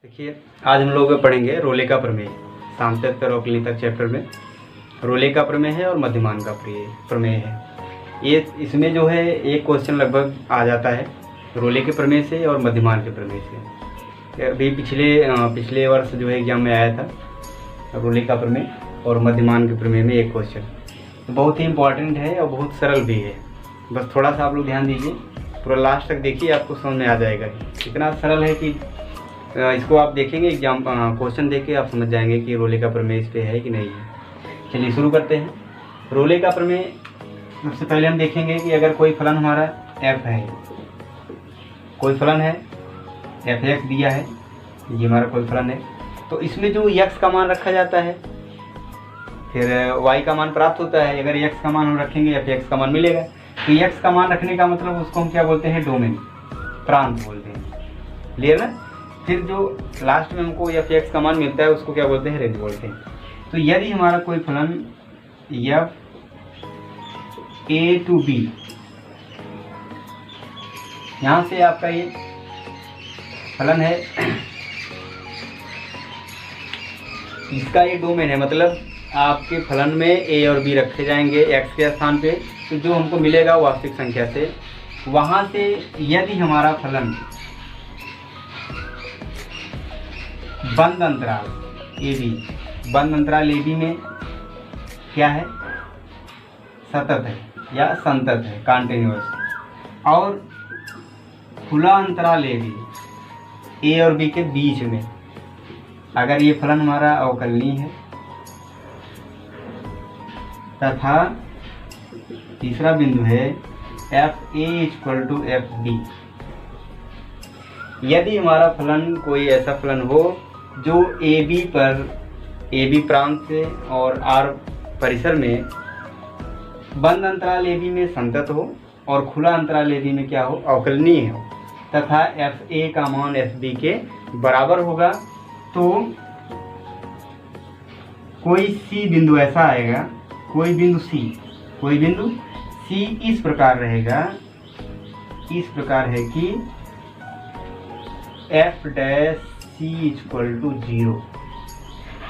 देखिए, आज हम लोग पढ़ेंगे रोले का प्रमेय। सांतत्य और अवकलनी तक चैप्टर में रोले का प्रमेय है और मध्यमान का प्रमेय है। ये इसमें जो है एक क्वेश्चन लगभग आ जाता है रोले के प्रमेय से और मध्यमान के प्रमेय से। अभी पिछले वर्ष जो है एग्जाम में आया था रोले का प्रमेय और मध्यमान के प्रमेय में एक क्वेश्चन, तो बहुत ही इम्पोर्टेंट है और बहुत सरल भी है। बस थोड़ा सा आप लोग ध्यान दीजिए, पूरा लास्ट तक देखिए, आपको समझ में आ जाएगा। इतना सरल है कि इसको आप देखेंगे एग्जाम क्वेश्चन देख के आप समझ जाएंगे कि रोले का प्रमेय इस पे है कि नहीं है। चलिए शुरू करते हैं। रोले का प्रमेय सबसे पहले हम देखेंगे कि अगर कोई फलन हमारा f है, कोई फलन है f(x) दिया है, ये हमारा कोई फलन है, तो इसमें जो x का मान रखा जाता है फिर y का मान प्राप्त होता है। अगर x का मान हम रखेंगे f(x) का मान मिलेगा, तो x का मान रखने का मतलब उसको हम क्या बोलते हैं, डोमेन, प्रांत बोलते हैं। क्लियर ना। फिर जो लास्ट में हमको f(x) का मान मिलता है उसको क्या बोलते हैं, रेंज बोलते हैं। तो यदि हमारा कोई फलन f a to b, यहाँ से आपका ये फलन है, इसका ये डोमेन है, मतलब आपके फलन में a और b रखे जाएंगे x के स्थान पे, तो जो हमको मिलेगा वास्तविक संख्या से, वहाँ से यदि हमारा फलन बंद अंतराल a b में क्या है, सतत है या संतत है, कॉन्टिन्यूअस, और खुला अंतराल a और b के बीच में अगर ये फलन हमारा अवकलनीय है, तथा तीसरा बिंदु है fa = fb। यदि हमारा फलन कोई ऐसा फलन हो जो AB प्रांत से और R परिसर में बंद अंतराल AB में संतत हो और खुला अंतराल AB में क्या हो, अवकलनीय हो, तथा FA का मान FB के बराबर होगा, तो कोई C बिंदु ऐसा आएगा, कोई बिंदु C इस प्रकार रहेगा, इस प्रकार है कि f' = 0।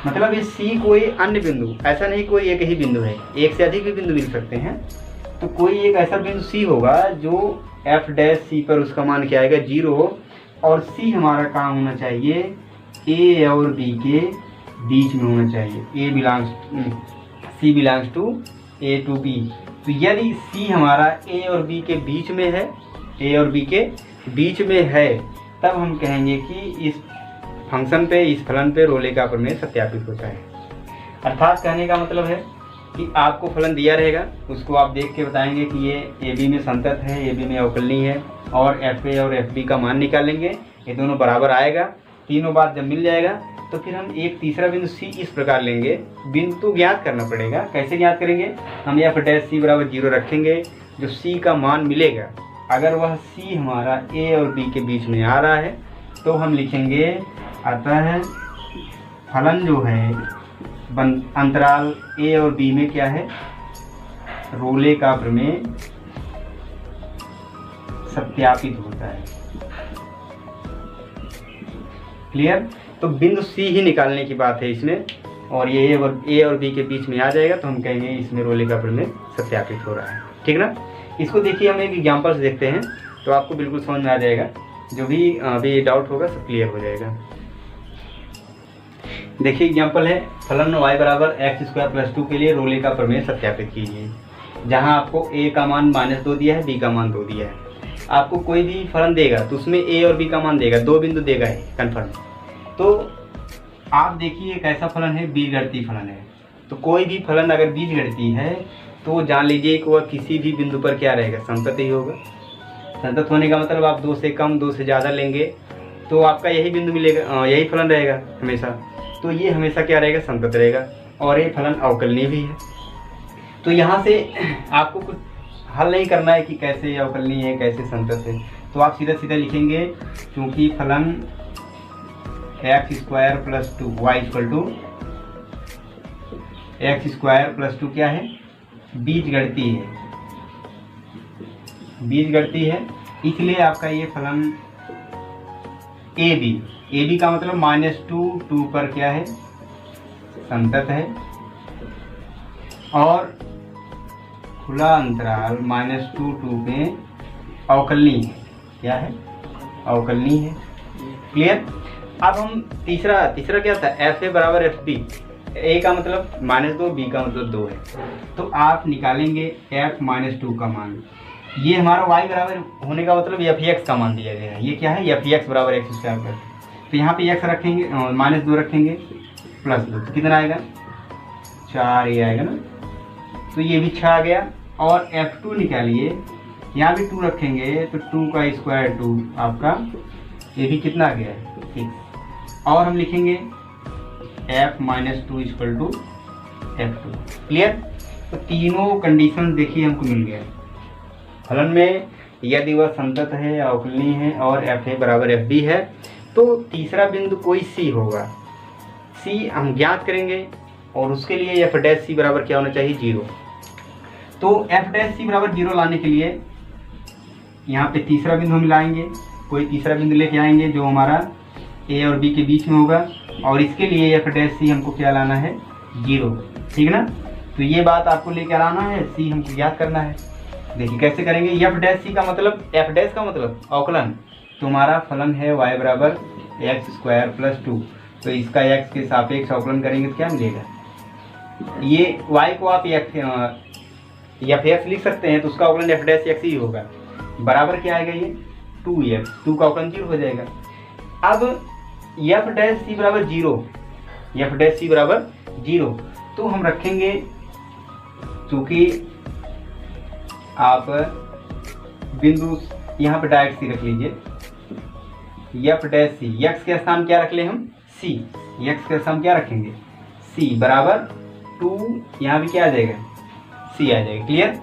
मतलब ये C कोई अन्य बिंदु, ऐसा नहीं कोई एक ही बिंदु है, एक से अधिक भी बिंदु मिल सकते हैं, तो कोई एक ऐसा बिंदु C होगा जो f' पर उसका मान क्या आएगा, 0 हो, और C हमारा काम होना चाहिए A और B के बीच में होना चाहिए, C belongs to A to B। तो यदि C हमारा A और B के बीच में है, A और B के बीच में है, तब हम कहेंगे कि इस फंक्शन पे, इस फलन पे रोले का प्रमेय सत्यापित होता है। अर्थात कहने का मतलब है कि आपको फलन दिया रहेगा, उसको आप देख के बताएंगे कि ये AB में संतत है, AB में अवकलनीय है, और FA और FB का मान निकालेंगे, ये दोनों बराबर आएगा। तीनों बात जब मिल जाएगा तो फिर हम एक तीसरा बिंदु C इस प्रकार लेंगे। बिंदु ज्ञात करना पड़ेगा, कैसे ज्ञात करेंगे, हम f' = 0 रखेंगे। जो C का मान मिलेगा, अगर वह C हमारा A और B के बीच में आ रहा है, तो हम लिखेंगे अतः फलन जो है अंतराल A और B में क्या है, रोले का प्रमेय सत्यापित होता है। क्लियर। तो बिंदु C ही निकालने की बात है इसमें, और ये A और B के बीच में आ जाएगा, तो हम कहेंगे इसमें रोले का प्रमेय सत्यापित हो रहा है। ठीक ना। इसको देखिए, हम एक एग्जाम्पल से देखते हैं तो आपको बिल्कुल समझ में आ जाएगा, जो भी अभी डाउट होगा सब क्लियर हो जाएगा। देखिए एग्जाम्पल है, फलन y = x² + 2 के लिए रोले का प्रमेय सत्यापित कीजिए। जहां आपको a का मान -2 दिया है, b का मान 2 दिया है। आपको कोई भी फलन देगा तो उसमें a और b का मान देगा, 2 बिंदु देगा है कन्फर्म। तो आप देखिए एक ऐसा फलन है, बीजगणितीय फलन है। तो कोई भी फलन अगर बीजगणितीय है तो जान लीजिए कि वह किसी भी बिंदु पर क्या रहेगा, संतत ही होगा। संतत होने का मतलब आप 2 से कम 2 से ज़्यादा लेंगे तो आपका यही बिंदु मिलेगा, यही फलन रहेगा हमेशा। तो ये हमेशा क्या रहेगा, संतत रहेगा, और ये फलन अवकलनीय भी है। तो यहाँ से आपको कुछ हल नहीं करना है कि कैसे अवकलनीय है, कैसे संतत है, तो आप सीधा सीधा लिखेंगे, क्योंकि फलन X square plus 2 Y equal to X square plus 2 क्या है, बीजगणितीय है, बीजगणितीय है, इसलिए आपका ये फलन ए बी का मतलब -2 पर क्या है, संतत है, और खुला अंतराल -2 में अवकलनीय है, क्या है, अवकलनीय है। क्लियर। अब हम तीसरा क्या था, एफ ए बराबर एफ बी, ए का मतलब -2, बी का मतलब 2 है, तो आप निकालेंगे f -2 का मान। ये हमारा y बराबर होने का मतलब एफ एक्स का मान दिया गया है, ये क्या है, एफ एक्स बराबर एक्स स्क्वायर पर, तो यहाँ पे x रखेंगे, -2 रखेंगे, प्लस 2, तो कितना आएगा, 4 ये आएगा ना, तो ये भी 6 आ गया। और f2 निकालिए, यहाँ भी 2 रखेंगे, तो 2 का स्क्वायर 2 आपका, ये भी कितना आ गया है, 6। और हम लिखेंगे f -2 equal to f2। Clear. तो तीनों कंडीशन देखिए हमको मिल गया फलन में, यदि वह संतत है, अवकलनीय है और एफ ए बराबर एफ बी है, तो तीसरा बिंदु कोई सी होगा, सी हम ज्ञात करेंगे, और उसके लिए एफ डैश सी बराबर क्या होना चाहिए, 0। तो एफ डैश सी बराबर 0 लाने के लिए यहाँ पे तीसरा बिंदु हम लाएंगे, कोई तीसरा बिंदु लेके आएंगे जो हमारा ए और बी के बीच में होगा, और इसके लिए एफ डैश सी हमको क्या लाना है, 0, ठीक ना। तो ये बात आपको लेकर आना है, सी हमको याद करना है। देखिए कैसे करेंगे, एफ डैश सी का मतलब, एफ डैश का मतलब अवकलन, तुम्हारा फलन है y बराबर एक्स स्क्वायर प्लस 2, तो इसका x के सापेक्ष अवकलन करेंगे तो क्या मिलेगा, ये y को आप एफ एक्स लिख सकते हैं, तो उसका अवकलन एफ डैश एक्स ही होगा, बराबर क्या आएगा, ये 2x, 2 का अवकलन 0 हो जाएगा। अब एफ डैश सी बराबर 0, एफ डैश सी बराबर 0, तो हम रखेंगे, चूंकि आप बिंदु यहाँ पे डायरेक्ट सी रख लीजिए, एफ डैश सी, एक्स के स्थान क्या रख ले हम, सी, एक्स के स्थान क्या रखेंगे, सी बराबर 2, यहाँ भी क्या आ जाएगा, सी आ जाएगा। क्लियर।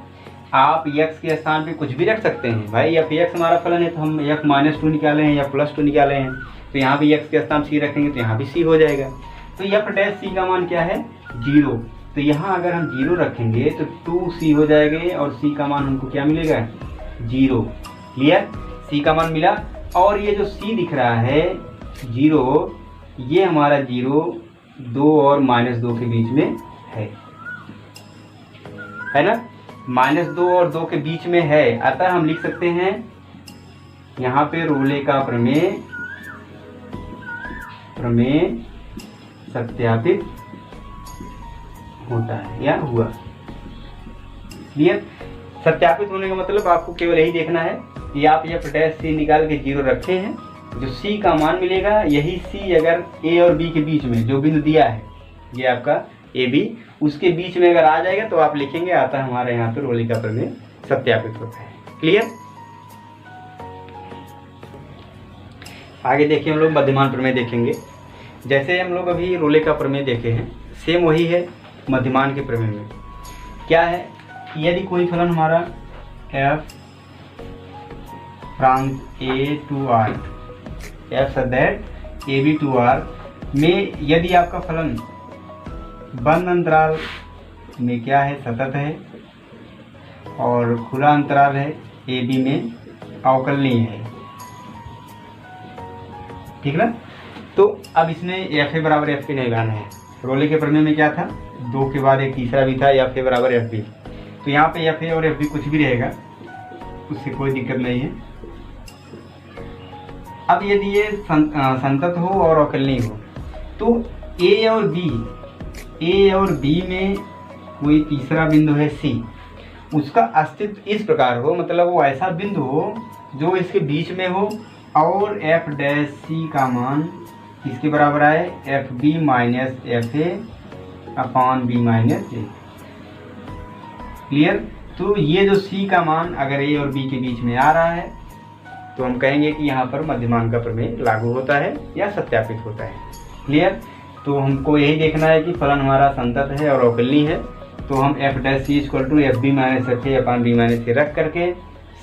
आप एक्स के स्थान पे कुछ भी रख सकते हैं भाई, एफ एक्स हमारा फलन है, तो हम एफ -2 निकाले हैं या +2 निकाले हैं, तो यहाँ भी एक्स के स्थान सी रखेंगे तो यहाँ भी सी हो जाएगा। तो एफ डैश सी का मान क्या है, 0, तो यहाँ अगर हम 0 रखेंगे तो 2c हो जाएंगे, और c का मान हमको क्या मिलेगा, 0। क्लियर। c का मान मिला, और ये जो c दिख रहा है 0, ये हमारा 0 2 और -2 के बीच में है ना, -2 और 2 के बीच में है, अतः हम लिख सकते हैं यहाँ पे रोले का प्रमेय सत्यापित होता है या हुआ। क्लियर। सत्यापित होने का मतलब आपको केवल यही देखना है कि आप एफ डैश सी निकाल के 0 रखे हैं, जो सी का मान मिलेगा, यही सी अगर ए और बी के बीच में जो बिंदु दिया है, ये आपका ए बी, उसके बीच में अगर आ जाएगा तो आप लिखेंगे आता है हमारे यहाँ पे रोले का प्रमेय सत्यापित होता है। क्लियर। आगे देखिए हम लोग मध्यमान प्रमेय देखेंगे। जैसे हम लोग अभी रोले का प्रमेय देखे हैं, सेम वही है मध्यमान के प्रमेय में। क्या है, यदि कोई फलन हमारा f from a to r, f such that a b to r में यदि आपका फलन बंद अंतराल में क्या है, सतत है, और खुला अंतराल है ए बी में अवकलनीय है, ठीक ना। तो अब इसमें एफ ए बराबर एफ पी नहीं लाना है। रोले के प्रमेय में क्या था, 2 के बाद एक तीसरा भी था, एफ ए बराबर एफ बी, तो यहाँ पे एफ ए और एफ बी कुछ भी रहेगा, उससे कोई दिक्कत नहीं है। अब यदि ये संतत हो और अवकलनीय हो, तो ए और बी में कोई तीसरा बिंदु है सी, उसका अस्तित्व इस प्रकार हो, मतलब वो ऐसा बिंदु हो जो इसके बीच में हो, और एफ डैश सी का मान किसके बराबर आए, F B minus F A upon B minus A. Clear. तो ये जो सी का मान अगर ए और बी के बीच में आ रहा है, तो हम कहेंगे कि यहाँ पर मध्यमान का प्रमेय लागू होता है या सत्यापित होता है। क्लियर। तो हमको यही देखना है कि फलन हमारा संतत है और अवकलनीय है, तो हम F dash C equal to F B minus F A upon B minus A रख करके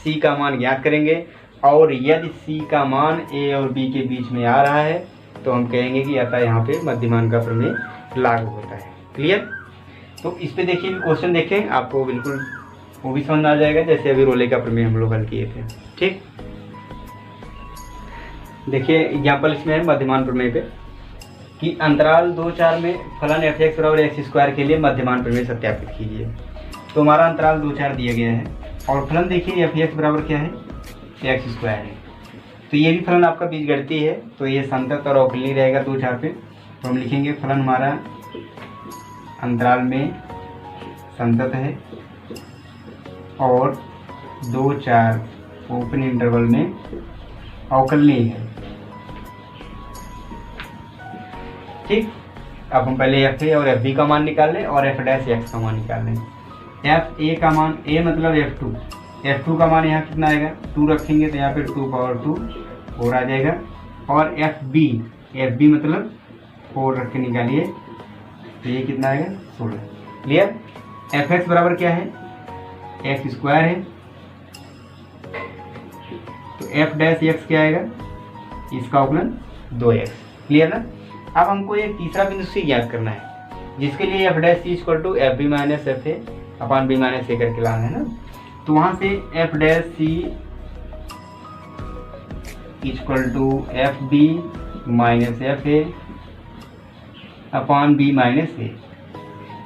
सी का मान ज्ञात करेंगे, और यदि सी का मान ए और बी के बीच में आ रहा है तो हम कहेंगे कि अतः यहाँ पे मध्यमान का प्रमेय लागू होता है। क्लियर? तो इस पे देखिए क्वेश्चन देखें, आपको बिल्कुल वो भी समझ आ जाएगा जैसे अभी रोले का प्रमेय हम लोग हल किए थे। ठीक, देखिए एग्जाम्पल इसमें है मध्यमान प्रमेय पे कि अंतराल 2-4 में फलन f(x) बराबर x² के लिए मध्यमान प्रमेय सत्यापित कीजिए। तो हमारा अंतराल 2-4 दिया गया है और फलन देखिए f(x) बराबर क्या है, x² है। तो ये भी फलन आपका बीजगणितीय है, तो ये संतत और अवकलनीय रहेगा 2-4 पे। तो हम लिखेंगे फलन हमारा अंतराल में संतत है और 2-4 ओपन इंटरवल में अवकलनीय है। ठीक, अब हम पहले एफ ए और एफ बी का मान निकाल लें और एफ डैश एक्स का मान निकाल लें। एफ ए का मान, ए मतलब F2 का मान यहाँ कितना आएगा, 2 रखेंगे तो यहाँ पे 2 4 आ जाएगा। और एफ बी मतलब 4 रख के निकालिए तो ये कितना आएगा, 16। क्लियर? एफ एक्स बराबर क्या है, x² है, तो एफ डैश एक्स क्या आएगा, इसका अवकलन 2x। क्लियर ना? अब हमको एक तीसरा बिंदु सी ज्ञात करना है जिसके लिए F dash C equal to F B minus F A upon B minus A करके लाना है ना। तो वहां से F dash C equal to F B minus F A upon B minus A,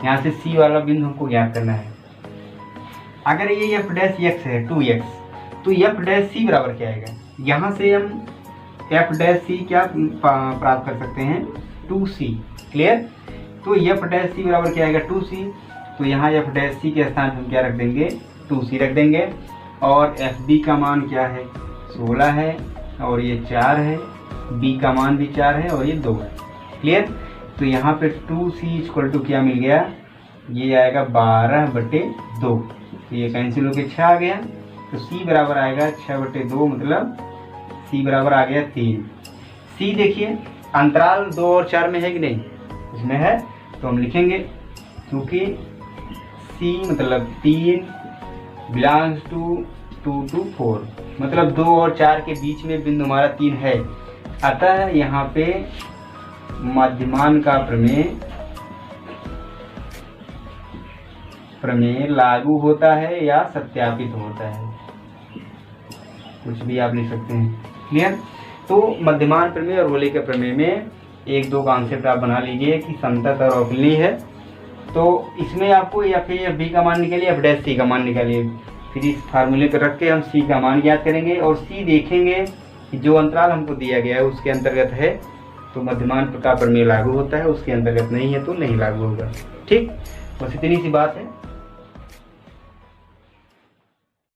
यहाँ से सी वाला बिंदु हमको ज्ञात करना है। अगर ये एफ डैश एक्स है 2x, तो एफ डैश सी बराबर क्या आएगा, यहाँ से हम एफ डैश सी क्या प्राप्त कर सकते हैं, 2c। क्लियर? तो एफ डैश सी बराबर क्या आएगा, 2c। तो यहाँ एफ डैश सी के स्थान हम क्या रख देंगे, 2c रख देंगे। और एफ बी का मान क्या है, 16 है और ये 4 है, बी का मान भी 4 है और ये 2 है। क्लियर? तो यहाँ पे 2c इक्वल टू क्या मिल गया, ये आएगा 12/2। तो ये कैंसिल होकर 6 आ गया, तो c बराबर आएगा 6/2, मतलब c बराबर आ गया 3। c देखिए अंतराल 2 और 4 में है कि नहीं, इसमें है, तो हम लिखेंगे क्योंकि c मतलब 3 बिलोंग्स टू 2 to 4, मतलब 2 और 4 के बीच में बिंदु हमारा 3 है। अतः यहाँ पे मध्यमान का प्रमेय लागू होता है या सत्यापित होता है, कुछ भी आप लिख सकते हैं। क्लियर? तो मध्यमान प्रमेय और रोले के प्रमेय में 1-2 कॉन्सेप्ट आप बना लीजिए कि संतत और अवकलनीय है। तो इसमें आपको एफ ए एफ बी का मान निकालिए, एफ डैश सी का मान निकालिए, फिर इस फार्मूले पर रख के हम सी का मान ज्ञात करेंगे और सी देखेंगे कि जो अंतराल हमको दिया गया है उसके अंतर्गत है तो मध्यमान का प्रमेय लागू होता है, उसके अंतर्गत नहीं है तो नहीं लागू होगा। ठीक, बस इतनी सी बात है।